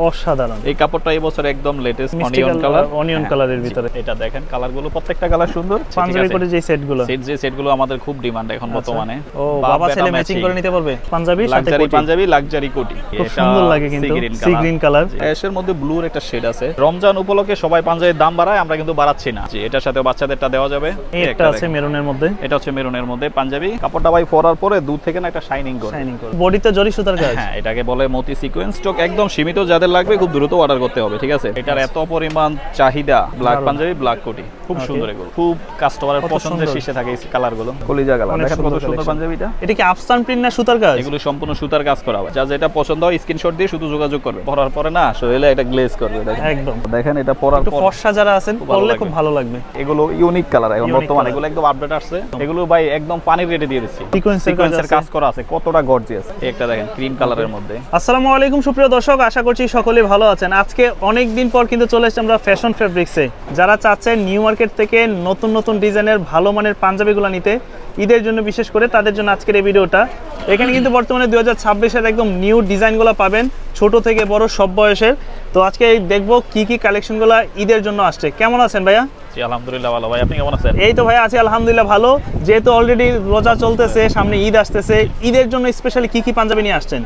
অসাধারণ। এই কাপড়টা এই বছর একদম লেটেস্ট অনিয়ন কালার, অনিয়ন কালারের ভিতরে। এটা দেখেন কালারগুলো প্রত্যেকটা কালার সুন্দর। পাঞ্জাবি করে যে সেটগুলো আমাদের খুব ডিমান্ড এখন বর্তমানে। ও বাবা ছেলে ম্যাচিং করে নিতে পারবে পাঞ্জাবি সাথে কোটি। পাঞ্জাবি লাক্সারি কোটি, খুব সুন্দর লাগে কিন্তু সি গ্রিন কালার। অ্যাশের মধ্যে ব্লুর একটা শেড আছে। রমজান উপলক্ষে সবাই পাঞ্জাবির দাম বাড়ায়, আমরা কিন্তু বাড়াচ্ছি না। এটার সাথে বাচ্চাদেরটা দেওয়া যাবে। এটা আছে মেরুনের মধ্যে, এটা হচ্ছে মেরুনের মধ্যে পাঞ্জাবি। কাপড়টা ভাই পরার পরে দূর থেকে না একটা শাইনিং করে, বডিতে জরি সুতার কাজ। হ্যাঁ, এটাকে বলে মতি সিকোয়েন্স। স্টক একদম সীমিত, যাদের লাগবে খুব দ্রুত অর্ডার করতে হবে, ঠিক আছে? এটার এত পরিমাণ চাহিদা। ব্ল্যাক পাঞ্জাবি, ব্ল্যাক কোটি, খুব সুন্দর। এগুলো খুব কাস্টমারের পছন্দের শীর্ষে থাকে এই কালারগুলো। কলিজা কালার দেখেন কত সুন্দর পাঞ্জাবিটা। এটা কি আফসান প্রিন্ট না সুতার কাজ? এগুলো সম্পূর্ণ সুতার কাজ করা হয়। যা যেটা পছন্দ হয় স্ক্রিনশট দিয়ে শুধু যোগাযোগ করবে। পরার পরে না শরীরে এটা গ্লেজ করবে। দেখেন একদম, দেখেন এটা পরার পর ফর্সা যারা আছেন পরলে খুব ভালো লাগবে। এগুলো ইউনিক কালার এখন বর্তমানে, এগুলো একদম আপডেট আসছে। এগুলো ভাই একদম পানির রেটে দিয়ে দিচ্ছি। সিকোয়েন্সের কাজ করা আছে, কতটা গর্জিয়াস। একটা দেখেন ক্রিম কালারের মধ্যে। আসসালামু আলাইকুম সুপ্রিয় দর্শক, আশা করছি সকলেই ভালো আছেন। আজকে অনেক দিন পর কিন্তু চলে এসেছি আমরা ফ্যাশন ফেব্রিক্সে। যারা চাচ্ছেন নিউ মার্কেট থেকে নতুন নতুন ডিজাইনের ভালো মানের পাঞ্জাবিগুলো নিতে ঈদের জন্য, বিশেষ করে তাদের জন্য আজকের এই ভিডিওটা। এখানে কিন্তু বর্তমানে 2026-এর একদম নিউ ডিজাইনগুলো পাবেন, ছোট থেকে বড় সব বয়সের। তো আজকে দেখবো কি কি কালেকশনগুলো ঈদের জন্য আসছে। কেমন আছেন ভাইয়া? জি আলহামদুলিল্লাহ ভালো। ভাই আপনি কেমন আছেন? এই তো ভাই আছি আলহামদুলিল্লাহ ভালো। যেহেতু অলরেডি রোজা চলতেছে, সামনে ঈদ আসতেছে, ঈদের জন্য স্পেশালি কি কি পাঞ্জাবি নিয়ে আসছেন?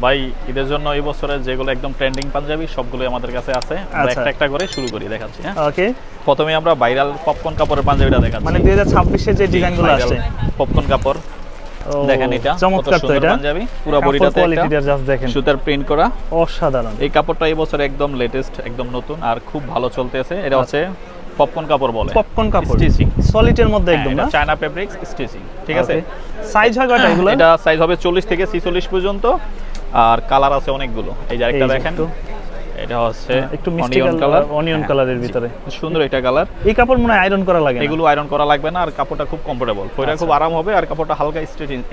ভাই ঈদের জন্য এই বছরের যেগুলো একদম ট্রেন্ডিং পাঞ্জাবি সবগুলোই আমাদের কাছে আছে। আমরা একটা একটা করে শুরু করি, দেখাচ্ছি। হ্যাঁ, ওকে। প্রথমে আমরা ভাইরাল পপকর্ন কাপড়ের পাঞ্জাবিটা দেখাচ্ছি, মানে 2026-এর যে ডিজাইনগুলো আসছে। পপকর্ন কাপড় দেখেন, এটা চমৎকার। তো এটা পাঞ্জাবি পুরো বডিটাতে কোয়ালিটিটা জাস্ট দেখেন, সুতার প্রিন্ট করা, অসাধারণ। এই কাপড়টা এই বছর একদম লেটেস্ট, একদম নতুন আর খুব ভালো চলতেছে। এটা হচ্ছে পপকর্ন কাপড় বলে, পপকর্ন কাপড়, স্টিচিং সলিডের মধ্যে একদম না, চায়না ফেব্রিক্স স্টিচিং, ঠিক আছে? সাইজ হয় কয়টা এগুলো? এটা সাইজ হবে 40 থেকে 46 পর্যন্ত, আর কালার আছে অনেকগুলো। এই যে আরেকটা দেখেন, এটা হচ্ছে একটু মিষ্টি কালার, অনিয়ন কালারের ভিতরে সুন্দর একটা কালার। এই কাপড় মনে হয় আয়রন করা লাগে না? এগুলো আয়রন করা লাগবে না, আর কাপড়টা খুব কমফোর্টেবল, পরে খুব আরাম হবে, আর কাপড়টা হালকা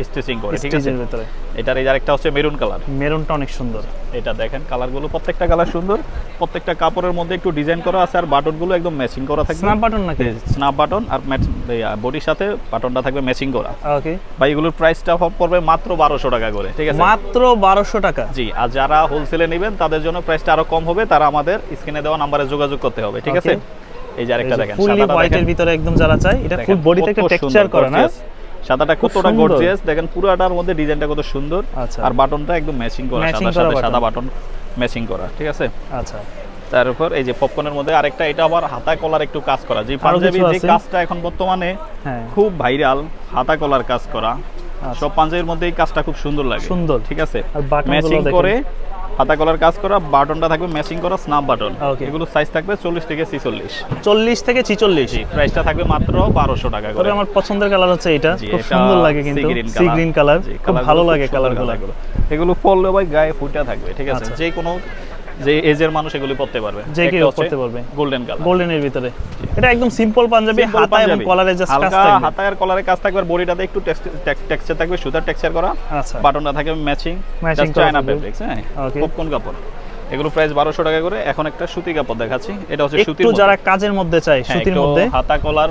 স্টিচিং করে, ঠিক আছে? ভিতরে এটার এই আরেকটা হচ্ছে মেরুন কালার। মেরুনটা অনেক সুন্দর। এটা দেখেন কালারগুলো, প্রত্যেকটা কালার সুন্দর। প্রত্যেকটা কাপড়ের মধ্যে একটু ডিজাইন করা আছে, আর বাটনগুলো একদম ম্যাচিং করা থাকবে। স্ন্যাপ বাটন নাকি? স্ন্যাপ বাটন, আর বডির সাথে বাটনটা থাকবে ম্যাচিং করা। ওকে ভাই এগুলোর প্রাইসটা পড়বে মাত্র 1200 টাকা করে, ঠিক আছে? মাত্র 1200 টাকা। জি, আর যারা হোলসেলে নেবেন তাদের জন্য প্রাইসটা আরো কম হবে। তারা আমাদের স্ক্রিনে দেওয়া নম্বরে যোগাযোগ করতে হবে, ঠিক আছে? এই যে আরেকটা দেখেন, ফুল হোয়াইটের ভিতরে একদম যারা চায়, এটা ফুল বডিতে একটা টেক্সচার করা না, সাদাটা কতটা গর্জিয়াস দেখেন, পুরোটার মধ্যে ডিজাইনটা কত সুন্দর। আর বাটনটা একদম ম্যাচিং করা, সাদা বাটন ম্যাচিং করা, ঠিক আছে? আচ্ছা, তার উপর এই যে পপকর্নের মধ্যে আরেকটা, এটা আবার হাতা কলার একটু কাজ করা। যে পাঞ্জাবি যে কাজটা এখন বর্তমানে খুব ভাইরাল, হাতা কলার কাজ করা, সব পাঞ্জাবির মধ্যে এই কাজটা খুব সুন্দর লাগে, সুন্দর, ঠিক আছে? ম্যাচিং করে হাতা কলার কাজ করা, বাটনটা থাকবে ম্যাচিং করা, স্ন্যাপ বাটন। এগুলো সাইজ থাকবে 40 থেকে 46। 40 থেকে 46, প্রাইসটা থাকবে মাত্র 1200 টাকা করে। আমার পছন্দের কালার হচ্ছে এটা, খুব সুন্দর লাগে কিন্তু সি গ্রিন কালার, খুব ভালো লাগে কালারগুলো। এগুলো পরলে ভাই গায়ে ফুটে থাকবে, ঠিক আছে? যে কোনো যে এজের মানুষ এগুলো পরতে পারবে, যে কেউ পরতে পারবে। গোল্ডেন কালার, গোল্ডেনের ভিতরে এটা একদম সিম্পল পাঞ্জাবি, হাতা এবং কলারে জাস্ট কাজ থাকবে, হাতা আর কলারে কাজ থাকবে, আর বডিটাতে একটু টেক্সচার থাকবে, সুতার টেক্সচার করা। আচ্ছা, বাটনটা থাকবে ম্যাচিং চায়না ফেব্রিক্স। হ্যাঁ, পপকর্ন কাপড়। এগুলো প্রাইস 1200 টাকা করে। এখন একটা সুতি কাপড় দেখাচ্ছি, এটা হচ্ছে সুতির মধ্যে, যারা কাজের মধ্যে চায়, সুতির মধ্যে হাতা কলার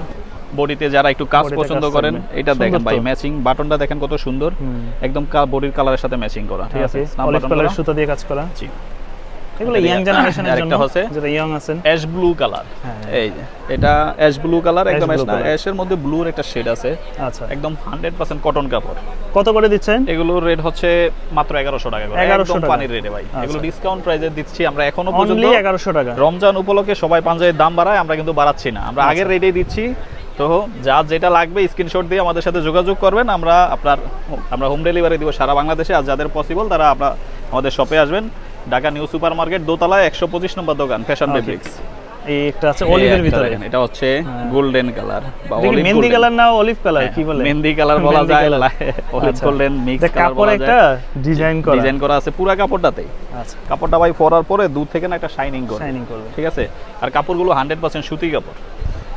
বডিতে যারা একটু কাজ পছন্দ করেন, এটা দেখেন ভাই, ম্যাচিং বাটনটা দেখেন কত সুন্দর, একদম বডির কালারের সাথে ম্যাচিং করা, ঠিক আছে? অলিভ কালারের সুতা দিয়ে কাজ করা। জি, এগুলো ইয়াং জেনারেশনের জন্য, যারা ইয়াং আছেন। অ্যাশ ব্লু কালার, এই যে এটা অ্যাশ ব্লু কালার, একদম অ্যাশের মধ্যে ব্লুর একটা শেড আছে। আচ্ছা, একদম 100% কটন কাপড়। কত করে দিচ্ছেন? এগুলোর রেট হচ্ছে মাত্র 1100 টাকা করে, একদম পানির রেটে ভাই। এগুলো ডিসকাউন্ট প্রাইসে দিচ্ছি আমরা এখনো পর্যন্ত, 1100 টাকা। রমজান উপলক্ষে সবাই পাঞ্জাবির দাম বাড়ায়, আমরা কিন্তু বাড়াচ্ছি না, আমরা আগের রেটেই দিচ্ছি। তো যা যেটা লাগবে স্ক্রিনশট দিয়ে আমাদের সাথে যোগাযোগ করবেন, আমরা হোম ডেলিভারি দিব সারা বাংলাদেশে। আর যাদের পসিবল তারা আমাদের শপে আসবেন, ঢাকা নিউ সুপার মার্কেট দোতলায় 125 নম্বর দোকান, ফ্যাশন ফেব্রিক্স। এই একটা আছে অলিভের ভিতরে, এটা হচ্ছে গোল্ডেন কালার বা অলিভ, মেহেন্দি কালার না অলিভ কালার, কি বলে? মেহেন্দি কালার বলা যায়, অলিভ গোল্ডেন মিক্স কালার বলা যায়। একটা ডিজাইন করা আছে পুরো কাপড়টাতে। আচ্ছা, কাপড়টা ভাই পরার পরে দূর থেকে না একটা শাইনিং করবে, ঠিক আছে? আর কাপড়গুলো 100% সুতি কাপড়।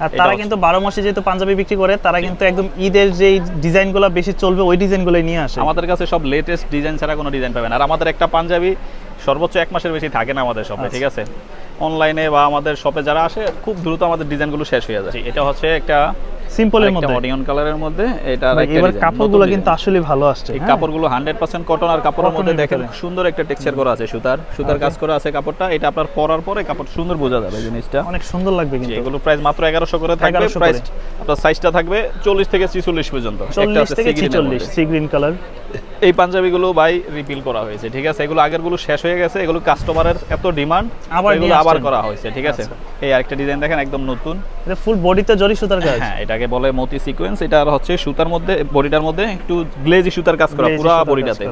আর তারা কিন্তু 12 মাসে যেহেতু পাঞ্জাবি বিক্রি করে, তারা কিন্তু একদম ঈদের যে ডিজাইনগুলো বেশি চলবে ওই ডিজাইনগুলোই নিয়ে আসে। আমাদের কাছে সব লেটেস্ট ডিজাইন ছাড়া কোনো ডিজাইন পাবেন। আর আমাদের একটা পাঞ্জাবি সর্বোচ্চ 1 মাসের বেশি থাকে না আমাদের শপে, ঠিক আছে? অনলাইনে বা আমাদের শপে যারা আসে খুব দ্রুত আমাদের ডিজাইনগুলো শেষ হয়ে যায়। এটা হচ্ছে একটা সিম্পলের মধ্যে অনিয়ন কালারের মধ্যে এটা এবার কাপড়গুলো কিন্তু আসলে ভালো আসছে। এই কাপড়গুলো 100% কটন আর কাপড়ের মধ্যে দেখেন সুন্দর একটা টেক্সচার করা আছে, সুতার কাজ করা আছে কাপড়টা। এটা আপনার পরার পরে কাপড় সুন্দর বোঝা যাবে জিনিসটা, অনেক সুন্দর লাগবে কিন্তু। এগুলো প্রাইস মাত্র 1100 করে থাকবে। প্রাইস আপনার সাইজটা থাকবে 40 থেকে 46 পর্যন্ত। 40 থেকে 46 সি গ্রিন কালার। এই পাঞ্জাবিগুলো ভাই রিপিল করা হয়েছে, ঠিক আছে। এগুলো আগেরগুলো শেষ হয়ে গেছে, এগুলো কাস্টমারের এত ডিমান্ড এগুলো আবার করা হয়েছে, ঠিক আছে। এই আরেকটা ডিজাইন দেখেন একদম নতুন, এটা ফুল বডিতে জরি সুতার কাজ। হ্যাঁ, এটাকে বলে মতি সিকোয়েন্স। এটা হচ্ছে সুতার মধ্যে, বডিটার মধ্যে একটু গ্লেজি সুতার কাজ করা পুরো বডিটাতে।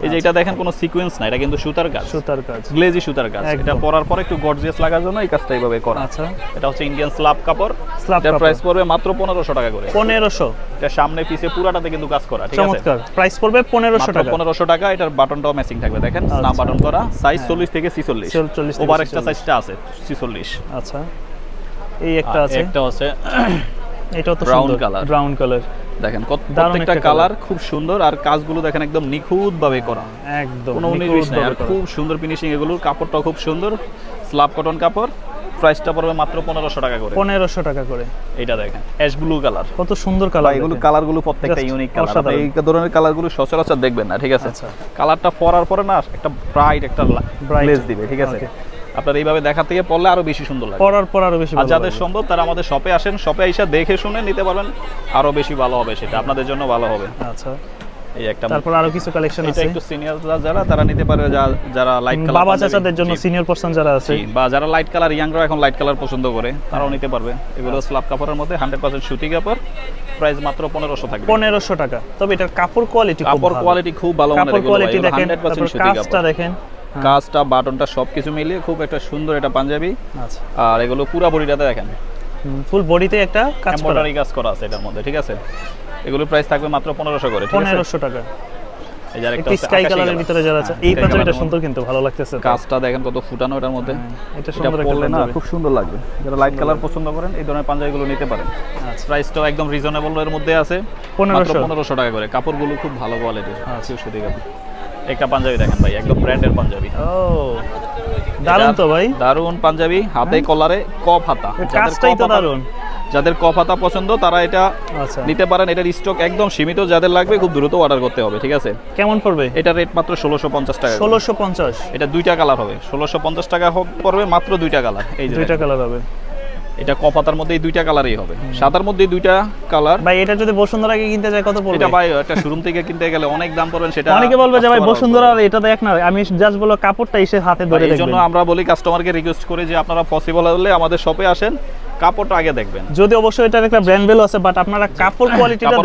এই যে এটা দেখেন কোনো সিকোয়েন্স না, এটা কিন্তু সুতার কাজ, গ্লেজি সুতার কাজ। এটা পরার পর একটু গর্জিয়াস লাগার জন্য এই কাজটা এইভাবে করা। আচ্ছা, এটা হচ্ছে ইন্ডিয়ান স্ল্যাব কাপড়। এটার প্রাইস পড়বে মাত্র 1500 টাকা করে। 1500। এটা সামনে পিছে পুরাটাতে কিন্তু কাজ করা, ঠিক আছে। চমৎকার। প্রাইস পড়বে 1500 টাকা। 1500 টাকা। এটার বাটনটাও ম্যাচিং থাকবে, দেখেন স্ন্যাপ বাটন করা। সাইজ 40 থেকে 46। ওভার একটা সাইজটা আছে 46। আচ্ছা, এই একটা আছে, একটা আছে এটাও তো ব্রাউন কালার। ব্রাউন কালার দেখেন প্রত্যেকটা কালার খুব সুন্দর, আর কাজগুলো দেখেন একদম নিখুঁত ভাবে করা, একদম কোনো 19 নাই, আর খুব সুন্দর ফিনিশিং। এগুলোর কাপড়টাও খুব সুন্দর, স্ল্যাব কটন কাপড়। প্রাইসটা পড়বে মাত্র 1500 টাকা করে। 1500 টাকা করে। এটা দেখেন অ্যাশ ব্লু কালার, কত সুন্দর কালার। এগুলো কালারগুলো প্রত্যেকটা ইউনিক কালার, এই ধরনের কালারগুলো সচরাচর দেখবেন না, ঠিক আছে। কালারটা পরার পরে না একটা ব্রাইট একটা গ্লেজ দিবে, ঠিক আছে। আপনার এইভাবে দেখা থেকে পড়লে আরো বেশি সুন্দর লাগে, পরার পর আরো বেশি ভালো। আর যাদের সম্ভব তারা আমাদের শপে আসেন, শপে এসে দেখে শুনে নিতে পারবেন, আরো বেশি ভালো হবে, সেটা আপনাদের জন্য ভালো হবে। আচ্ছা, এই একটা। তারপর আরো কিছু কালেকশন আছে, এটা একটু সিনিয়র যারা তারা নিতে পারবে, যারা লাইট কালার, বাবা চাচাদের জন্য সিনিয়র পারসন যারা আছে, বা যারা লাইট কালার, ইয়াংরা এখন লাইট কালার পছন্দ করে, তারাও নিতে পারবে। এগুলো স্ল্যাব কাপড়ের মধ্যে 100% সুতি কাপড়। প্রাইস মাত্র 1500 টাকা। 1500 টাকা। তবে এটার কাপড় কোয়ালিটি খুব ভালো মানের, এগুলো 100% সুতি কাপড়। কাজটা দেখেন, কাজটা বাটনটা সবকিছু মিলিয়ে খুব একটা সুন্দর এটা পাঞ্জাবি। আচ্ছা, আর এগুলো পুরো বডিটাতে দেখেন ফুল বডিতে একটা এমব্রয়ডারি কাজ করা আছে এটার মধ্যে, ঠিক আছে। এগুলো প্রাইস থাকবে মাত্র 1500 করে, ঠিক আছে। 1500 টাকা। এই যে আরেকটা স্কাই কালারের ভিতরে যারা আছে, এই পাঞ্জাবিটা সুন্দর, কিন্তু ভালো লাগতেছে। কাজটা দেখেন কত ফুটানো এটার মধ্যে, এটা সুন্দর একটা পাঞ্জাবি, খুব সুন্দর লাগবে। যারা লাইট কালার পছন্দ করেন এই ধরনের পাঞ্জাবিগুলো নিতে পারেন। আচ্ছা, প্রাইসটাও একদম রিজনেবল এর মধ্যে আছে, 1500 টাকা করে। কাপড়গুলো খুব ভালো কোয়ালিটির। আচ্ছা, সুতি কাপড়। একটা পাঞ্জাবি দেখেন ভাই, একদম ব্র্যান্ডের পাঞ্জাবি। ও দারুন তো ভাই, দারুন পাঞ্জাবি, হাতে কলারে কপ হাতা। কাজটাই তো দারুন। যাদের কপ হাতা পছন্দ তারা এটা নিতে পারেন। এটার স্টক একদম সীমিত, যাদের লাগবে খুব দ্রুত অর্ডার করতে হবে, ঠিক আছে। কেমন পড়বে? এটা রেট মাত্র 1650 টাকা। 1650। এটা দুইটা কালার হবে, 1650 টাকা পড়বে মাত্র, দুইটা কালার। এই যে দুইটা কালার হবে, এটা কপাতার মধ্যে এই দুইটা কালারই হবে, সাদার মধ্যে দুইটা কালার। ভাই এটা যদি বসুন্ধরা থেকে কিনতে যায় কত পড়বে? এটা ভাই একটা শোরুম থেকে কিনতে গেলে অনেক দাম পড়বে, সেটা অনেকে বলবে যে ভাই বসুন্ধরা এটা দেখ না, আমি জাস্ট বলো কাপড়টা এসে হাতে ধরে দেখবেন। এইজন্য আমরা বলি কাস্টমারকে রিকোয়েস্ট করি যে আপনারা পসিবল হলে আমাদের শপে আসেন, কাপড়টা আগে দেখবেন। যদি অবশ্যই এটার একটা ব্র্যান্ড ভ্যালু আছে, বাট আপনারা কাপড় কোয়ালিটিটা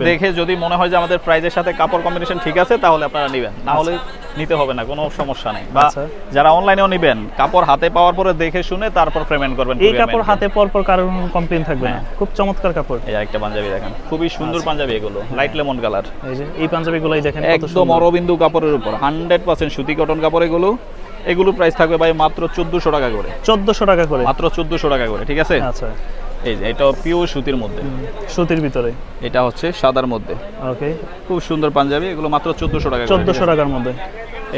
দেখে যদি মনে হয় যে আমাদের প্রাইসের সাথে কাপড় কম্বিনেশন ঠিক আছে, তাহলে আপনারা নেবেন, না হলে নিতে হবে না, কোনো সমস্যা নেই। বা যারা অনলাইনেও নেবেন, কাপড় হাতে পাওয়ার পরে দেখে শুনে তারপর পেমেন্ট করবেন। এই কাপড় হাতে পাওয়ার পর কারণ কমপ্লেইন থাকবে না। খুব চমৎকার কাপড়। এই একটা পাঞ্জাবি দেখেন, খুবই সুন্দর পাঞ্জাবি, এগুলো লাইট লেমন কালার। এই যে এই পাঞ্জাবিগুলোই দেখেন, একদম অরবিন্দু কাপড়ের উপর 100% সুতি কটন কাপড়। এগুলো প্রাইস থাকবে ভাই মাত্র 1400 টাকা করে। 1400 টাকা করে, মাত্র 1400 টাকা করে, ঠিক আছে। আচ্ছা, এই যে এটা পিওর সুতির মধ্যে, সুতির ভিতরে, এটা হচ্ছে সাদার মধ্যে। ওকে, খুব সুন্দর পাঞ্জাবি, এগুলো মাত্র 1400 টাকা। 1400 টাকার মধ্যে।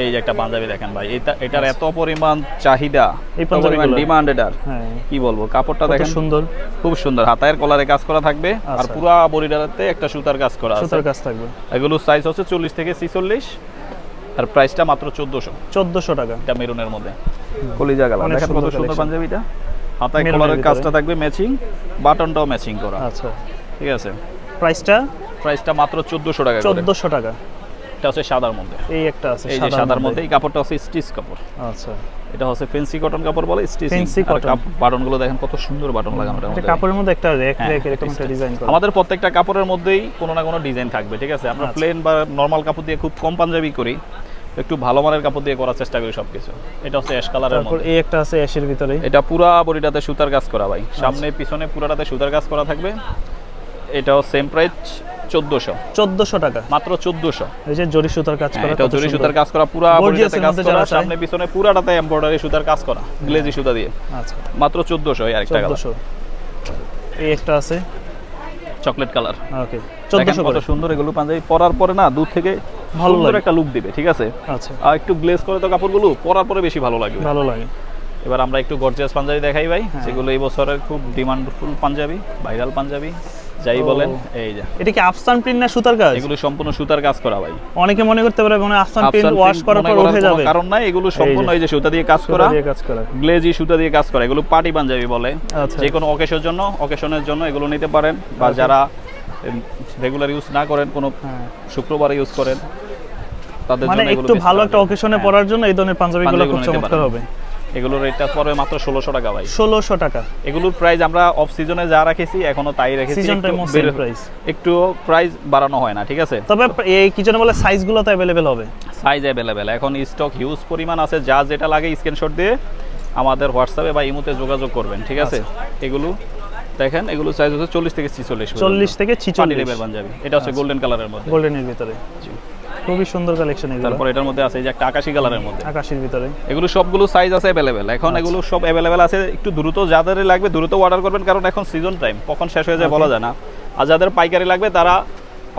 এই যে একটা পাঞ্জাবি দেখেন ভাই, এটার এত পরিমাণ চাহিদা, এই পরিমাণ ডিমান্ড এটার, কি বলবো। কাপড়টা দেখেন সুন্দর, খুব সুন্দর, হাতায়ের কলারে কাজ করা থাকবে, আর পুরো বডিটাতে একটা সুতার কাজ করা আছে, সুতার কাজ থাকবে। এগুলো সাইজ হচ্ছে 40 থেকে 46, আর প্রাইসটা মাত্র 1400 টাকা। এটা মেরুনের মধ্যে কলিজা কালার, দেখেন কত সুন্দর পাঞ্জাবিটা। হাতায় কলারের কাজটা থাকবে ম্যাচিং, বাটনটাও ম্যাচিং করা। আচ্ছা, ঠিক আছে। প্রাইসটা মাত্র 1400 টাকা। 1400 টাকা। এটা হচ্ছে সাদার মধ্যে, এই একটা আছে, এই যে সাদার মধ্যে। এই কাপড়টা হচ্ছে স্টিচ কাপড়। আচ্ছা, এটা হচ্ছে ফেন্সি কটন কাপড় বলে, স্টিচ কটন। বাটনগুলো দেখেন কত সুন্দর বাটন লাগানো এর মধ্যে। এটা কাপড়ের মধ্যে একটা রেক এরকম একটা ডিজাইন করা। আমাদের প্রত্যেকটা কাপড়ের মধ্যেই কোনো না কোনো ডিজাইন থাকবে, ঠিক আছে। আমরা প্লেন বা নরমাল কাপড় দিয়ে খুব কম পাঞ্জাবি করি, একটু ভালো মানের কাপড় দিয়ে করার চেষ্টা করি সবকিছু। এটা হচ্ছে অ্যাশ কালারের মধ্যে, এই একটা আছে অ্যাশের ভিতরে। এটা পুরো বডিটাতে সুতার কাজ করা ভাই, সামনে পিছনে পুরোটাতে সুতার কাজ করা থাকবে। এটাও সেম প্রাইস 1400 টাকা, মাত্র 1400। এই যে জরি সুতার কাজ করা, এটা জরি সুতার কাজ করা, পুরো বডিটাতে কাজ করা, সামনে পিছনে পুরোটাতে এমব্রয়ডারি সুতার কাজ করা, গ্লেজি সুতা দিয়ে। আচ্ছা, মাত্র 1400। এই আরেকটা কালার, এই একটা আছে চকলেট কালার। ওকে, 1400 কত সুন্দর। এগুলো পাঞ্জাবি পরার পরে না দূর থেকে ভালো লাগে, একটা লুক দিবে, ঠিক আছে। আচ্ছা, আর একটু গ্লেজ করে তো কাপড়গুলো পরার পরে বেশি ভালো লাগে, ভালো লাগে। এবার আমরা একটু গর্জিয়াস পাঞ্জাবি দেখাই ভাই, যেগুলো এই বছরের খুব ডিমান্ডফুল পাঞ্জাবি, ভাইরাল পাঞ্জাবি, যাই বলেন। এই যে এটা কি আফসান প্রিন্ট না সুতার কাজ? এগুলো সম্পূর্ণ সুতার কাজ করা ভাই। অনেকে মনে করতে পারে মানে আফসান প্রিন্ট ওয়াশ করার পর উঠে যাবে, কারণ না, এগুলো সম্পূর্ণ এই যে সুতা দিয়ে কাজ করা, গ্লেজি সুতা দিয়ে কাজ করা। এগুলো পার্টি পাঞ্জাবি বলে। যে কোনো অকেশনের জন্য এগুলো নিতে পারেন, বা যারা রেগুলার ইউজ না করেন, কোনো শুক্রবারে ইউজ করেন, তাদের জন্য মানে একটু ভালো একটা অকেশনে পরার জন্য এই ধরনের পাঞ্জাবিগুলো খুব চমৎকার হবে। এগুলোর রেটটা পড়বে মাত্র 1600 টাকা ভাই। 1600 টাকা। এগুলোর প্রাইস আমরা অফ সিজনে যা রেখেছি এখনো তাই রেখেছি, একটু প্রাইস বাড়ানো হয় না, ঠিক আছে? তবে এই কি যেন বলে সাইজগুলো তো अवेलेबल হবে। সাইজ अवेलेबल এখন স্টক হিউজ পরিমাণ আছে, যা যেটা লাগে স্ক্রিনশট দিয়ে আমাদের হোয়াটসঅ্যাপে বা ইমোতে যোগাযোগ করবেন, ঠিক আছে? এগুলো দেখেন, এগুলো সাইজ হচ্ছে 40 থেকে 46, 40 থেকে 46 লেভেল পাঞ্জাবি। এটা হচ্ছে গোল্ডেন কালারের মধ্যে, গোল্ডেনের ভিতরে খুবই সুন্দর কালেকশন এগুলো। তারপর এটার মধ্যে আছে এই যে একটা আকাশী কালারের মধ্যে, আকাশীর ভিতরে। এগুলো সবগুলো সাইজ আছে अवेलेबल এখন। এগুলো সব अवेलेबल আছে, একটু দ্রুত যাদের লাগবে দ্রুত অর্ডার করবেন, কারণ এখন সিজন টাইম, কখন শেষ হয়ে যায় বলা যায় না। আর যাদের পাইকারি লাগবে তারা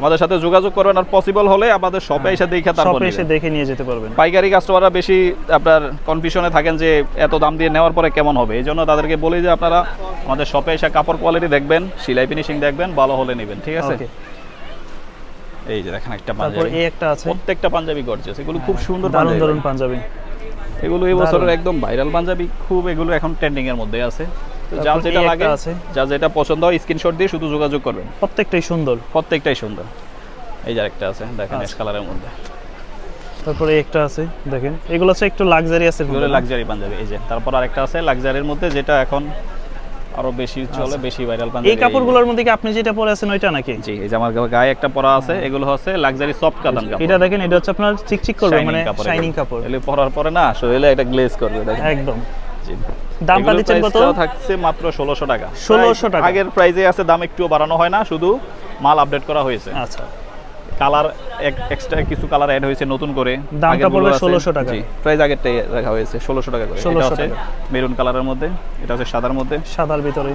আমাদের সাথে যোগাযোগ করবেন, আর পসিবল হলে আমাদের শপে এসে দেখে তারপর শপে এসে দেখে নিয়ে যেতে পারবেন। পাইকারি কাস্টমাররা বেশি আপনার কনফিউশনে থাকেন যে এত দাম দিয়ে নেওয়ার পরে কেমন হবে, এই জন্য তাদেরকে বলি যে আপনারা আমাদের শপে এসে কাপড় কোয়ালিটি দেখবেন, সেলাই ফিনিশিং দেখবেন, ভালো হলে নেবেন, ঠিক আছে? এই যে দেখেন একটা পাঞ্জাবি, তারপর এই একটা আছে, প্রত্যেকটা পাঞ্জাবি গর্জিয়াস, এগুলো খুব সুন্দর দারুণ পাঞ্জাবি। এগুলো এই বছরের একদম ভাইরাল পাঞ্জাবি, খুব এগুলো এখন ট্রেন্ডিং এর মধ্যে আছে। তো যা যেটা লাগে, যা যেটা পছন্দ হয় স্ক্রিনশট দিয়ে শুধু যোগাযোগ করবেন। প্রত্যেকটাই সুন্দর। এই যে একটা আছে দেখেন অ্যাশ কালারের মধ্যে। তারপরে একটা আছে দেখেন, এগুলো হচ্ছে একটু লাক্সারিয়াস এর মধ্যে, লাক্সারি পাঞ্জাবি। এই যে তারপর আরেকটা আছে লাক্সারির মধ্যে, যেটা এখন আরো বেশি চলে, বেশি ভাইরাল পাঞ্জাবি। এই কাপড়গুলোর মধ্যে কি আপনি যেটা পরে আছেন ওইটা নাকি? জি, এই যে আমার গায়ে একটা পরা আছে, এগুলো হচ্ছে লাক্সারি সফট কাতান কাপড়। এটা দেখেন, এটা হচ্ছে আপনার চিকচিক করবে, মানে শাইনিং কাপড়। এলে পরার পরে না শরীরে এটা গ্লেজ করবে দেখেন একদম। জি, দামটা দিচ্ছেন কত? থাকছে মাত্র 1600 টাকা। 1600 টাকা। আগের প্রাইসে আছে, দাম একটু বাড়ানো হয় না, শুধু মাল আপডেট করা হয়েছে। আচ্ছা, কালার এক্সট্রা কিছু কালার অ্যাড হয়েছে নতুন করে। দামটা পড়বে 1600 টাকা। জি, প্রাইস আগেরটাই রাখা হয়েছে 1600 টাকা করে। এটা হচ্ছে মেরুন কালারের মধ্যে, এটা হচ্ছে সাদার মধ্যে, সাদার ভিতরে।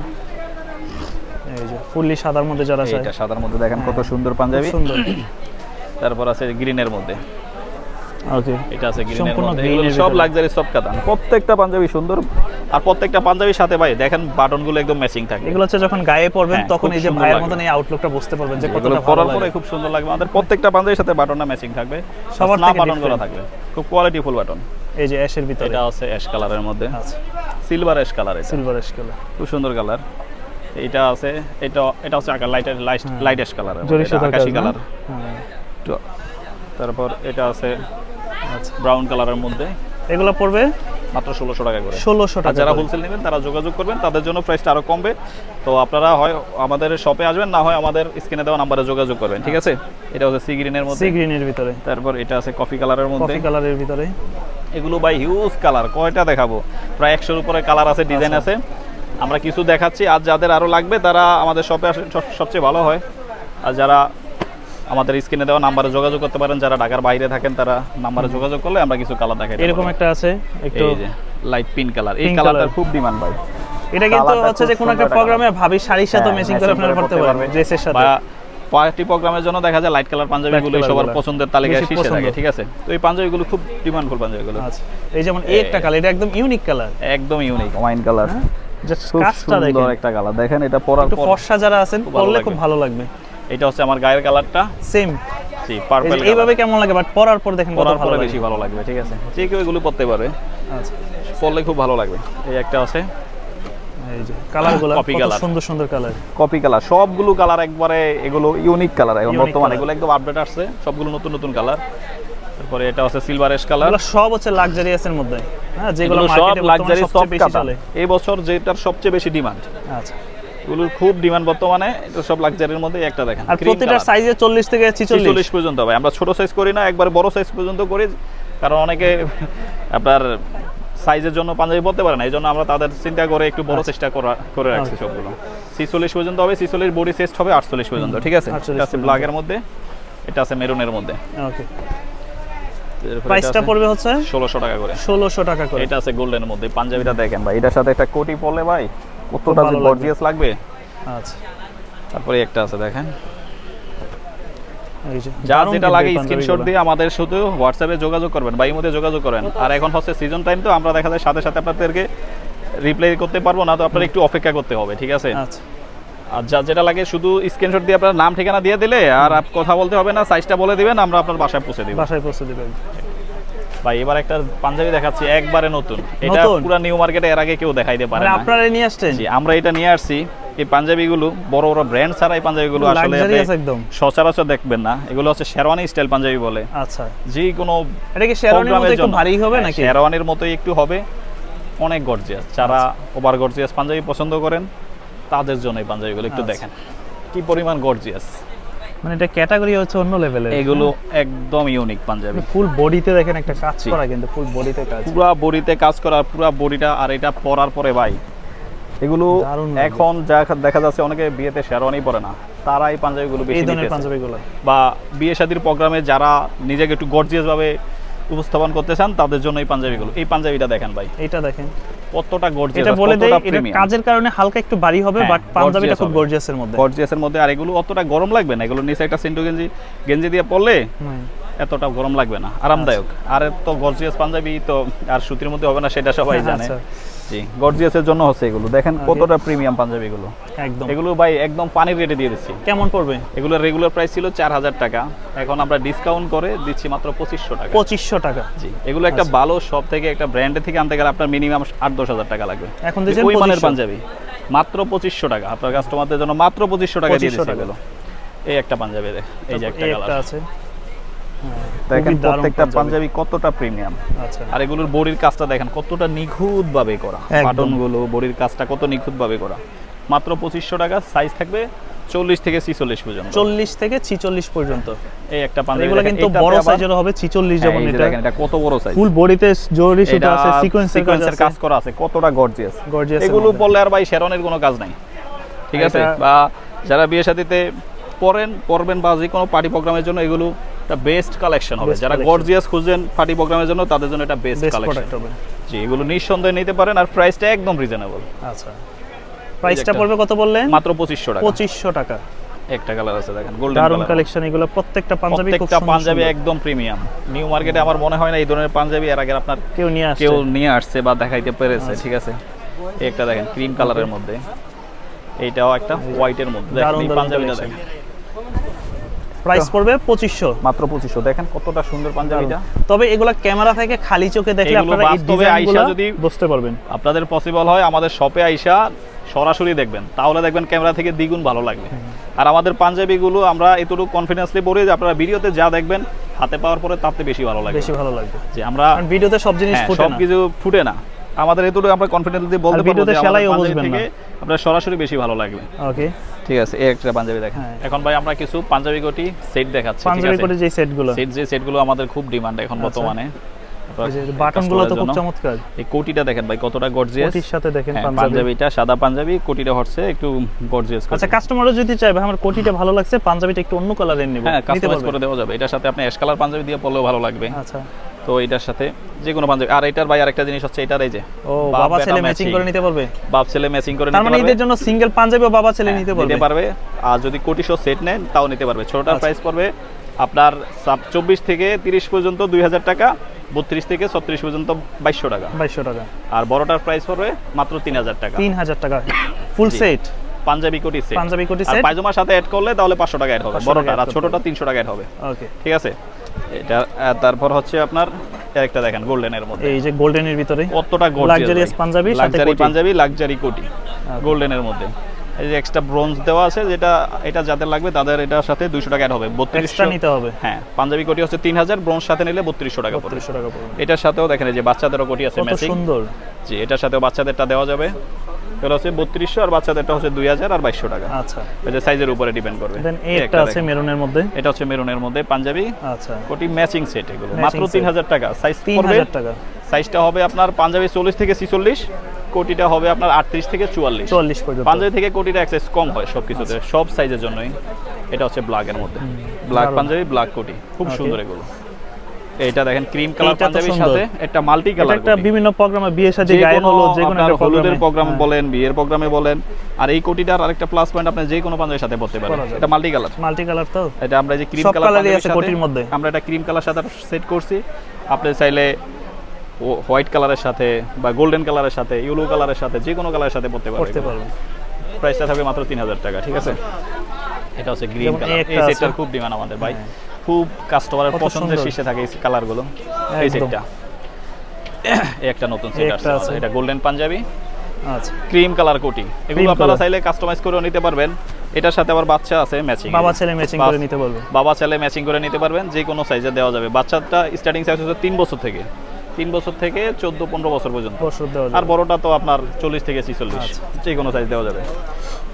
এই যে ফুললি সাদার মধ্যে যারা চায়, এটা সাদার মধ্যে দেখেন কত সুন্দর পাঞ্জাবি, সুন্দর। তারপর আছে গ্রিনের মধ্যে, ওকে, এটা আছে গ্রিনের মধ্যে। এগুলো সব লাক্সারি সফট কাতান, প্রত্যেকটা পাঞ্জাবি সুন্দর। আর প্রত্যেকটা পাঞ্জাবির সাথে ভাই দেখেন বাটনগুলো একদম ম্যাচিং থাকে। এগুলো হচ্ছে যখন গায়ে পরবেন তখন এই যে ভাইয়ের মতন এই আউটলুকটা বুঝতে পারবেন যে কতটা ভালো লাগে। পরে খুব সুন্দর লাগবে। আমাদের প্রত্যেকটা পাঞ্জাবির সাথে বাটনটা ম্যাচিং থাকবে, সবার না বাটন করা থাকবে, খুব কোয়ালিটিফুল বাটন। এই যে অ্যাশের ভিতরে, এটা আছে অ্যাশ কালারের মধ্যে, আচ্ছা সিলভার অ্যাশ কালার, এটা সিলভার অ্যাশ কালার, খুব সুন্দর কালার। এটা আছে, এটা হচ্ছে লাইট অ্যাশ কালার, আকাশী কালার। তারপর এটা আছে ব্রাউন কালারের মধ্যে। এগুলো পড়বে মাত্র 1600 টাকা করে। 1600 টাকা। যারা হোলসেল নেবেন তারা যোগাযোগ করবেন, তাদের জন্য প্রাইসটা আরো কমবে। তো আপনারা হয় আমাদের শপে আসবেন, না হয় আমাদের স্ক্রিনে দেওয়া নম্বরে যোগাযোগ করবেন, ঠিক আছে? এটা হচ্ছে সি গ্রিনের মধ্যে, সি গ্রিনের ভিতরে। তারপর এটা আছে কফি কালারের মধ্যে, কফি কালারের ভিতরে। এগুলো ভাই হিউজ কালার, কয়টা দেখাবো? প্রায় 100 এর উপরে কালার আছে, ডিজাইন আছে। আমরা কিছু দেখাচ্ছি, আর যাদের আরো লাগবে তারা আমাদের শপে আসেন, সবচেয়ে ভালো হয়। আর যারা আমাদের স্ক্রিনে দেওয়া নম্বরে যোগাযোগ করতে পারেন, যারা ঢাকার বাইরে থাকেন তারা নম্বরে যোগাযোগ করলে আমরা কিছু কালার দেখাই। এরকম একটা আছে, একটু এই যে লাইট পিঙ্ক কালার, এই কালারটা খুব ডিমান্ড ভাই। এটা কিন্তু হচ্ছে যে কোনো একটা প্রোগ্রামে ভাবি শাড়ির সাথে ম্যাচিং করে আপনারা পড়তে পারবেন, ড্রেসের সাথে। বা পার্টি প্রোগ্রামের জন্য দেখা যায় লাইট কালার পাঞ্জাবিগুলো সবার পছন্দের তালিকায় শীর্ষে থাকে, ঠিক আছে? তো এই পাঞ্জাবিগুলো খুব ডিমান্ডফুল পাঞ্জাবিগুলো। আচ্ছা, এই যেমন এই একটা কালার, এটা একদম ইউনিক কালার, একদম ইউনিক ওয়াইন কালার, জাস্ট কাজটা দেখেন, সুন্দর একটা কালার। দেখেন এটা পরার পর ফর্সা যারা আছেন পরলে খুব ভালো লাগবে। এটা হচ্ছে আমার গায়ের কালারটা, সেম। জি, পার্পল। এইভাবে কেমন লাগে, বাট পরার পর দেখেন কত ভালো লাগে, বেশি ভালো লাগবে, ঠিক আছে? যে কেউ এগুলো পরতে পারে, আচ্ছা, পরলে খুব ভালো লাগবে। এই একটা আছে, এই যে কালারগুলো কপি কত কালার, সুন্দর সুন্দর কালার, কপি কালার, সবগুলো কালার একবারে এগুলো ইউনিক কালার। এখন বর্তমানে এগুলো একদম আপডেট আসছে, সবগুলো নতুন নতুন কালার। তারপরে এটা আছে সিলভার অ্যাশ কালার, এগুলো সব হচ্ছে লাক্সারিয়াসের মধ্যে, হ্যাঁ, যেগুলো সব মার্কেটে লাক্সারি সফট বেশি কাতান। চলে এই বছর যেটার সবচেয়ে বেশি ডিমান্ড, আচ্ছা, এগুলোর খুব ডিমান্ড বর্তমানে। এটা সব লাক্সারির মধ্যে। একটা দেখেন, আর প্রতিটা সাইজে 40 থেকে 46 পর্যন্ত হবে। আমরা ছোট সাইজ করি না, একবার বড় সাইজ পর্যন্ত করি, কারণ অনেকে আপনার সাইজের জন্য পাঞ্জাবি পরতে পারে না, এই জন্য আমরা তাদের চিন্তা করে একটু বড় চেষ্টা করে রাখছি সবগুলো। 46 পর্যন্ত হবে, 46 বডি সাইজ হবে 48 পর্যন্ত, ঠিক আছে? এটা আছে ব্ল্যাকের মধ্যে, এটা আছে মেরুনের মধ্যে। ওকে, প্রাইসটা পড়বে হচ্ছে 1600 টাকা করে। 1600 টাকা করে। এটা আছে গোল্ডেনের মধ্যে। পাঞ্জাবিটা দেখেন ভাই, এটার সাথে একটা কোটি পরলে ভাই কতটা গর্জিয়াস লাগবে। আচ্ছা, তারপরে একটা আছে দেখেন, এই যে যা যেটা লাগে স্ক্রিনশট দিয়ে আমাদের শুধু হোয়াটসঅ্যাপে যোগাযোগ করবেন বা ইমোতে যোগাযোগ করেন। আর এখন হচ্ছে সিজন টাইম, তো আমরা দেখা যায় সাথে সাথে আপনাদেরকে রিপ্লাই করতে পারবো না, তো আপনারা একটু অপেক্ষা করতে হবে, ঠিক আছে? আচ্ছা, আর যা যেটা লাগে শুধু স্ক্রিনশট দিয়ে আপনার নাম ঠিকানা দিয়ে দিলে আর কথা বলতে হবে না, সাইজটা বলে দিবেন, আমরা আপনার বাসায় পৌঁছে দিব। বাসায় পৌঁছে দিবেন। ভাই এবার একটা পাঞ্জাবি দেখাচ্ছি একবারে নতুন, এটা পুরো নিউ মার্কেটে এর আগে কেউ দেখাইতে পারে না। আপনারাই নিয়ে আসছেন? জি, আমরা এটা নিয়ে আসছি। এই পাঞ্জাবিগুলো বড় বড় ব্র্যান্ড ছাড়া এই পাঞ্জাবিগুলো আসলে একদম সচরাচর দেখবেন না। এগুলো হচ্ছে শেরওয়ানি স্টাইল পাঞ্জাবি বলে। আচ্ছা, যে কোনো এটা কি শেরওয়ানির মতো একটু ভারী হবে নাকি? শেরওয়ানির মতোই একটু হবে, অনেক গর্জিয়াস। যারা ওভার গর্জিয়াস পাঞ্জাবি পছন্দ করেন তাদের জন্য এই পাঞ্জাবিগুলো একটু দেখেন কি পরিমাণ গর্জিয়াস, মানে এটা ক্যাটাগরি হচ্ছে অন্য লেভেলের। এগুলো একদম ইউনিক পাঞ্জাবি। ফুল বডিতে দেখেন একটা কাজ করা, কিন্তু ফুল বডিতে কাজ, পুরো বডিতে কাজ করা, পুরো বডিটা। আর এটা পরার পরে ভাই এগুলো এখন যা দেখা যাচ্ছে অনেকে বিয়েতে শেরওয়ানি পরে না, তারা এই পাঞ্জাবিগুলো বেশি নিতেছে। পাঞ্জাবিগুলো বা বিয়ে শাদীর প্রোগ্রামে যারা নিজেকে একটু গর্জিয়াস ভাবে উপস্থাপন করতে চান তাদের জন্য এই পাঞ্জাবিগুলো। এই পাঞ্জাবিটা দেখেন ভাই, এটা দেখেন কতটা গর্জিয়াস। এটা বলে দেই এটা কাজের কারণে হালকা একটু ভারী হবে, বাট পাঞ্জাবিটা খুব গর্জিয়াসের মধ্যে। গর্জিয়াসের মধ্যে। আর এগুলো অতটা গরম লাগবে না, এগুলো নিচে একটা সিন্টু গেঞ্জি দিয়ে পরলে এতটা গরম লাগবে না, আরামদায়ক। আর তো গর্জিয়াস পাঞ্জাবি তো আর সুতির মধ্যে হবে না, সেটা সবাই জানে। জি, গর্জিয়াসের জন্য হচ্ছে এগুলো। দেখেন কতটা প্রিমিয়াম পাঞ্জাবিগুলো একদম। এগুলো ভাই একদম পানির রেটে দিয়ে দিচ্ছি। কেমন পড়বে? এগুলো রেগুলার প্রাইস ছিল 4000 টাকা, এখন আমরা ডিসকাউন্ট করে দিচ্ছি মাত্র 2500 টাকা। 2500 টাকা? জি, এগুলো একটা ভালো শপ থেকে একটা ব্র্যান্ডের থেকে আনতে গেলে আপনার মিনিমাম 8-10 হাজার টাকা লাগবে। এখন দিচ্ছেন ওই মানের পাঞ্জাবি মাত্র 2500 টাকা। আপনার কাস্টমারদের জন্য মাত্র 2500 টাকা দিয়ে দিচ্ছি এগুলো। এই একটা পাঞ্জাবি, এই যে একটা কালার আছে, দেখেন প্রত্যেকটা পাঞ্জাবি কতটা প্রিমিয়াম। আচ্ছা, আর এগুলোর বডির কাজটা দেখেন কতটা নিখুঁত ভাবে করা, বাটনগুলো বডির কাজটা কত নিখুঁত ভাবে করা। মাত্র 2500 টাকা। সাইজ থাকবে 40 থেকে 46 পর্যন্ত। 40 থেকে 46 পর্যন্ত এই একটা পাঞ্জাবি। এগুলো কিন্তু বড় সাইজের হবে, 46 যেমন। এটা দেখেন এটা কত বড় সাইজ, ফুল বডিতে জরি সুতা আছে, সিকোয়েন্সের কাজ করা আছে, কতটা গর্জিয়াস। এগুলো পরলে আর ভাই শেরওয়ানির কোনো কাজ নাই, ঠিক আছে? বা যারা বিয়ে শাদীতে পরবেন বা যে কোনো পার্টি প্রোগ্রামের জন্য এগুলো একটা বেস্ট কালেকশন হবে। যারা গর্জিয়াস খুঁজেন পার্টি প্রোগ্রামের জন্য তাদের জন্য এটা বেস্ট কালেকশন হবে। জি, এগুলো নিঃসন্দেহে নিতে পারেন। আর প্রাইসটা একদম রিজনেবল। আচ্ছা, প্রাইসটা পড়বে কত বললেন? মাত্র 2500 টাকা। 2500 টাকা। একটা কালার আছে দেখেন, গোল্ডেন দারুন কালেকশন। এগুলো প্রত্যেকটা পাঞ্জাবি খুব সুন্দর, পাঞ্জাবি একদম প্রিমিয়াম। নিউ মার্কেটে আমার মনে হয় না এই ধরনের পাঞ্জাবি এর আগে আপনার কেউ নিয়ে আসছে বা দেখাইতে পেরেছে, ঠিক আছে? এই একটা দেখেন ক্রিম কালারের মধ্যে, এইটাও একটা হোয়াইটের মধ্যে। দেখেন এই পাঞ্জাবিটা দেখেন, প্রাইস পড়বে 2500, মাত্র 2500। দেখেন কতটা সুন্দর পাঞ্জাবিটা। তবে এগুলা ক্যামেরা থেকে খালি চোখে দেখলে আপনারা এই ডিজাইনগুলো যদি বুঝতে পারবেন। আপনাদের পসিবল হয় আমাদের শপে আইসা সরাসরি দেখবেন, তাহলে দেখবেন ক্যামেরা থেকে দ্বিগুণ ভালো লাগবে। আর আমাদের পাঞ্জাবিগুলো আমরা এতটুকু কনফিডেন্সলি পরে যে আপনারা ভিডিওতে যা দেখবেন হাতে পাওয়ার পরে তাতে বেশি ভালো লাগবে। যে আমরা ভিডিওতে সব জিনিস ফুটে না, সব কিছু ফুটে না। আমাদের এতটুকু আমরা কনফিডেন্টলি বলতে পারবো যে সেলাইও বুঝবেন না, আপনারা সরাসরি বেশি ভালো লাগবে। ওকে, ঠিক আছে। এই একটা পাঞ্জাবি দেখেন। এখন ভাই আমরা কিছু পাঞ্জাবি কোটি সেট দেখাচ্ছি। পাঞ্জাবি কোটি যে সেটগুলো আমাদের খুব ডিমান্ড এখন বর্তমানে। বাটনগুলো তো খুব চমৎকার। এই কোটিটা দেখেন ভাই কতটা গর্জিয়াস। কোটির সাথে দেখেন পাঞ্জাবিটা সাদা পাঞ্জাবি, কোটিটা হচ্ছে একটু গর্জিয়াস। আচ্ছা, কাস্টমারও যদি চায় ভাই আমার কোটিটা ভালো লাগছে, পাঞ্জাবিটা একটু অন্য কালারের নেব, হ্যাঁ, কাস্টমাইজ করে দেওয়া যাবে। এটার সাথে আপনি অ্যাশ কালার পাঞ্জাবি দিয়ে পরলেও ভালো লাগবে। আচ্ছা, তো এটার সাথে যে কোনো পাঞ্জাবি। আর এটার ভাই আরেকটা জিনিস হচ্ছে এটার এই যে বাবা ছেলে ম্যাচিং করে নিতে পারবে। বাপ ছেলে ম্যাচিং করে নিতে পারবে। তার মানে এদের জন্য সিঙ্গেল পাঞ্জাবি ও বাবা ছেলে নিতে পারবে। আর যদি কোটি সহ সেট নেন তাও নিতে পারবে। ছোটটার প্রাইস পড়বে আপনার 24 থেকে 30 পর্যন্ত 2000 টাকা, 32 থেকে 36 পর্যন্ত 2200 টাকা। 2200 টাকা। আর বড়টার প্রাইস পড়বে মাত্র 3000 টাকা। 3000 টাকা ফুল সেট পাঞ্জাবি কোটি সেট। আর পায়জামার সাথে অ্যাড করলে তাহলে 500 টাকা অ্যাড হবে বড়টা, আর ছোটটা 300 টাকা অ্যাড হবে। ওকে, ঠিক আছে। এটা তারপর হচ্ছে আপনার একটা দেখেন গোল্ডেনের মধ্যে, এই যে গোল্ডেনের ভিতরে কতটা gorgeous luxurious panjabi, luxury panjabi, luxury কোটি গোল্ডেনের মধ্যে। এই যে এক্সট্রা ব্রোঞ্জ দেওয়া আছে, যেটা এটা যাদের লাগবে তাদের এটার সাথে 200 টাকা অ্যাড হবে। 3200 নিতে হবে। হ্যাঁ, পাঞ্জাবি কোটি হচ্ছে 3000, ব্রোঞ্জ সাথে নিলে 3200 টাকা পড়বে। 3200 টাকা পড়বে। এটার সাথেও দেখেন এই যে বাচ্চাদেরও কোটি আছে ম্যাচিং, সুন্দর। জি, এটার সাথেও বাচ্চাদেরটা দেওয়া যাবে। এটা হচ্ছে 3200 আর বাচ্চাদেরটা হচ্ছে 2000 আর 2200 টাকা। আচ্ছা, এই যে সাইজের উপরে ডিপেন্ড করবে। দেন একটা আছে মেরুনের মধ্যে, এটা হচ্ছে মেরুনের মধ্যে পাঞ্জাবি। আচ্ছা, কোটি ম্যাচিং সেট, এগুলো মাত্র 3000 টাকা। সাইজ 3000 টাকা। সাইজটা হবে আপনার পাঞ্জাবি 40 থেকে 46, কোটিটা হবে আপনার 38 থেকে 44 পর্যন্ত। পাঞ্জাবি থেকে কোটিটা এক সাইজ কম হয় সবকিছুতে, সব সাইজের জন্যই। এটা হচ্ছে ব্ল্যাকের মধ্যে, ব্ল্যাক পাঞ্জাবি, ব্ল্যাক কোটি, খুব সুন্দর এগুলো। এইটা দেখেন ক্রিম কালার পাঞ্জাবির সাথে একটা মাল্টি কালার, এটা বিভিন্ন প্রোগ্রামে, বিয়ে শাদী, গায়ে হলুদ, যে কোনো একটা হলুদের প্রোগ্রামে বলেন, বিয়ের প্রোগ্রামে বলেন। আর এই কোটিটার আরেকটা প্লাস পয়েন্ট, আপনি যে কোনো পাঞ্জাবির সাথে পরতে পারেন। এটা মাল্টি কালার, তো এটা আমরা যে ক্রিম কালার আছে কোটির মধ্যে, আমরা এটা ক্রিম কালার সাথে সেট করছি। আপনি চাইলে হোয়াইট কালারের সাথে বা গোল্ডেন কালারের সাথে, ইয়েলো কালারের সাথে, যে কোনো কালারের সাথে পরতে পারবেন। প্রাইসটা থাকবে মাত্র 3000 টাকা, ঠিক আছে? এটা হচ্ছে গ্রিন কালার, এই সেটটার খুব ডিমান্ড আমাদের ভাই, খুব কাস্টমারের পছন্দের শীর্ষে থাকে এই কালারগুলো। এই সেটটা এই একটা নতুন সেট আসছে, এটা গোল্ডেন পাঞ্জাবি, আচ্ছা, ক্রিম কালার কোটি। এগুলো আপনারা চাইলে কাস্টমাইজ করেও নিতে পারবেন। এটার সাথে আবার বাচ্চা আছে ম্যাচিং, বাবা ছেলে ম্যাচিং করে নিতে পারবেন, বাবা ছেলে ম্যাচিং করে নিতে পারবেন, যে কোনো সাইজে দেওয়া যাবে। বাচ্চাটা স্টার্টিং সাইজ হচ্ছে 3 বছর থেকে 14-15 বছর পর্যন্ত, আর বড়টা তো আপনার 40 থেকে 46, যে কোনো সাইজ দেওয়া যাবে।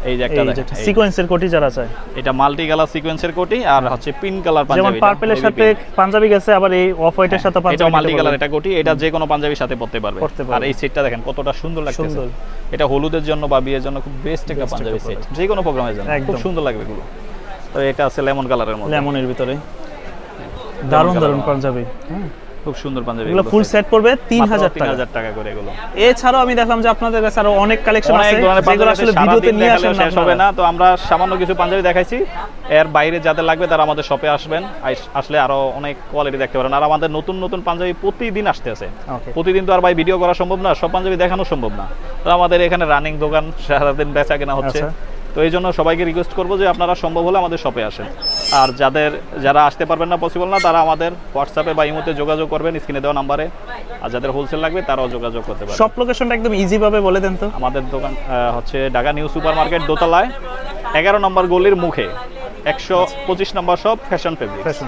এই যে একটা সিকোয়েন্সের কোটি যারা চায়, এটা মাল্টি কালার সিকোয়েন্সের কোটি, আর হচ্ছে পিঙ্ক কালার পাঞ্জাবি, যেমন পার্পলের সাথে পাঞ্জাবি গেছে, আবার এই অফ হোয়াইটের সাথে পাঞ্জাবি, এটা মাল্টি কালার, এটা কোটি, এটা যে কোনো পাঞ্জাবির সাথে পরতে পারবে। আর এই সেটটা দেখেন কতটা সুন্দর লাগতেছে, এটা হলুদের জন্য বা বিয়ের জন্য খুব বেস্ট একটা পাঞ্জাবি সেট, যে কোনো প্রোগ্রামের জন্য খুব সুন্দর লাগবে এগুলো। তো এটা আছে লেমন কালারের মধ্যে, লেমনের ভিতরে দারুণ দারুণ পাঞ্জাবি, খুব সুন্দর পাঞ্জাবি। এগুলো ফুল সেট পড়বে 3000 টাকা করে এগুলো। এছাড়াও আমি দেখলাম যে আপনাদের কাছে আরো অনেক কালেকশন আছে, যেগুলো আসলে ভিডিওতে নিয়ে আসেন শেষ হবে না। তো আমরা সামান্য কিছু পাঞ্জাবি দেখাইছি, এর বাইরে যাদের লাগবে তারা আমাদের শপে আসবেন, আসলে আরো অনেক কোয়ালিটি দেখতে পারেন। আর আমাদের নতুন নতুন পাঞ্জাবি প্রতিদিন আসতে আছে, প্রতিদিন তো আর ভাই ভিডিও করা সম্ভব না, সব পাঞ্জাবি দেখানো সম্ভব না। তো আমাদের এখানে রানিং দোকান, সারাদিন বেচা কেনা হচ্ছে। তো এই জন্য সবাইকে রিকোয়েস্ট করবো যে আপনারা সম্ভব হলে আমাদের শপে আসেন। আর যারা আসতে পারবেন না, পসিবল না, তারা আমাদের হোয়াটসঅ্যাপে বা ইমোতে যোগাযোগ করবেন স্ক্রিনে দেওয়া নাম্বারে। আর যাদের হোলসেল লাগবে তারাও যোগাযোগ করতে পারেন। সব লোকেশনটা একদম ইজি ভাবে বলে দেন তো। আমাদের দোকান হচ্ছে ঢাকা নিউ সুপার মার্কেট দোতলায় 11 নম্বর গলির মুখে 125 নম্বর শপ, ফ্যাশন ফেব্রিক্স।